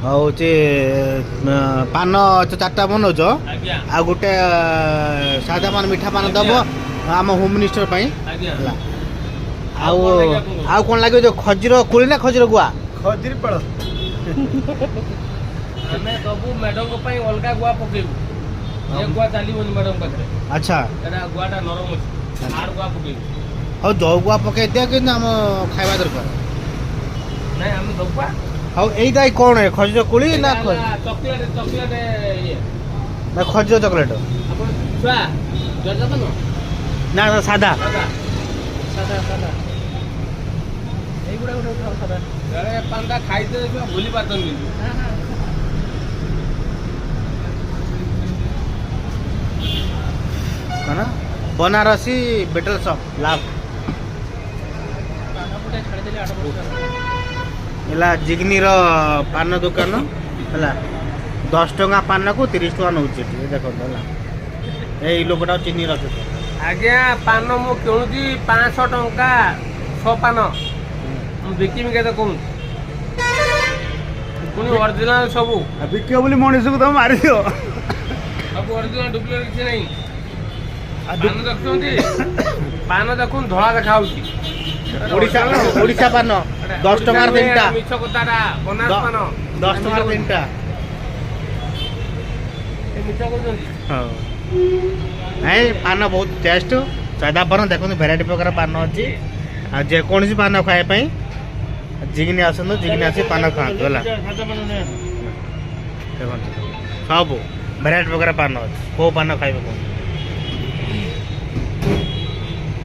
ହଉଛି ପାନ ଚାରିଟା ବନଉଛ ଆଉ ଗୋଟେ ସାଧା ପାନ ମିଠା ପାନ ଦବ ଆମ ହୋମ ମିନିଷ୍ଟର ପାଇଁ ହେଲା। ଆଉ ଆଉ କ'ଣ ଲାଗିବ ଯୋଉ ଖଜିର କୋଳି ନା ଖଜିର ଗୁଆ? ଖଜିର ପଳ ଆମେ ସବୁ ମ୍ୟାଡମଙ୍କ ପାଇଁ ଅଲଗା ଗୁଆ ପକେଇବୁ। ଏ ଗୁଆ ଚାଲିବନି ମ୍ୟାଡମ ପାଖରେ। ଆଚ୍ଛା ଏଟା ଗୁଆଟା ନରମ ଅଛି। ହାର୍ଡ ଗୁଆ ପକେଇବୁ। ହଉ ଯୋଉ ଗୁଆ ପକେଇ ଦିଅ କିନ୍ତୁ ଆମ ଖାଇବା ଦରକାର। ନାଇଁ ଆମେ ଦବା। ହଉ ଏଇଟା କ'ଣ ଖଜିର କୋଳି ନା ଚକଲେଟ ଇଏ ନା ଖଜିର ଚକଲେଟ? ଆପଣ ଛୁଆ ଜର୍ଦା ପାନ ନା ସାଧା ସାଧା ସାଧା ଏଇଗୁଡ଼ା ଗୋଟେ ଉଠାଅ ସାଧା। ଜଣେ ପାନଟା ଖାଇଦେଲେ ଛୁଆ ଭୁଲି ପାରୁଛନ୍ତି। କ'ଣ ବନାରସୀ ବେଟର ସପ୍ ଲାଭ ଛାଡ଼ିଦେଲି 8 ବର୍ଷ ହେଲା। ଜିଗ୍ନିର ପାନ ଦୋକାନ ହେଲା। 10 ଟଙ୍କା ପାନକୁ 30 ଟଙ୍କା ନେଉଛି ଏଠି ଦେଖନ୍ତୁ ହେଲା। ଏଇ ଲୋକଟା ଚିହ୍ନି ରଖୁଛି। ଆଜ୍ଞା ପାନ ମୁଁ କିଣୁଛି 500 ଟଙ୍କା 6 ପାନ। ମୁଁ ବିକିବି କେତେ କହୁଛି ପୁଣି ଅରିଜିନାଲ ସବୁ ବିକିବ ବୋଲି ମଣିଷକୁ ତମେ ମାରିଦିଅ। ସବୁ ଅରିଜିନାଲ ଡୁପ୍ଲିକେଟ କିଛି ନାହିଁ। ପାନ ଦେଖୁଛନ୍ତି ପାନ ଦେଖୁନ ଧଳା ଦେଖାଯାଉଛି। ଓଡ଼ିଶା ପାନ 10 ଟଙ୍କାର 3ଟା ମିଛ କଥାଟା ବନାସ ପାନ 10 ଟଙ୍କାର 3ଟା ମିଛ କହୁଛନ୍ତି। ହଁ ନାଇଁ ପାନ ବହୁତ ଟେଷ୍ଟ ସାଧା ପାନ ଦେଖନ୍ତୁ ଭେରାଇଟି ପ୍ରକାର ପାନ ଅଛି। ଆଉ ଯେକୌଣସି ପାନ ଖାଇବା ପାଇଁ ଜିଗ୍ନି ଆସନ୍ତୁ ଜିଗ୍ନି ଆସି ପାନ ଖାଆନ୍ତୁ ହେଲା। ଦେଖନ୍ତୁ ସବୁ ଭେରାଇଟି ପ୍ରକାର ପାନ ଅଛି। କେଉଁ ପାନ ଖାଇବେ କୁହନ୍ତୁ।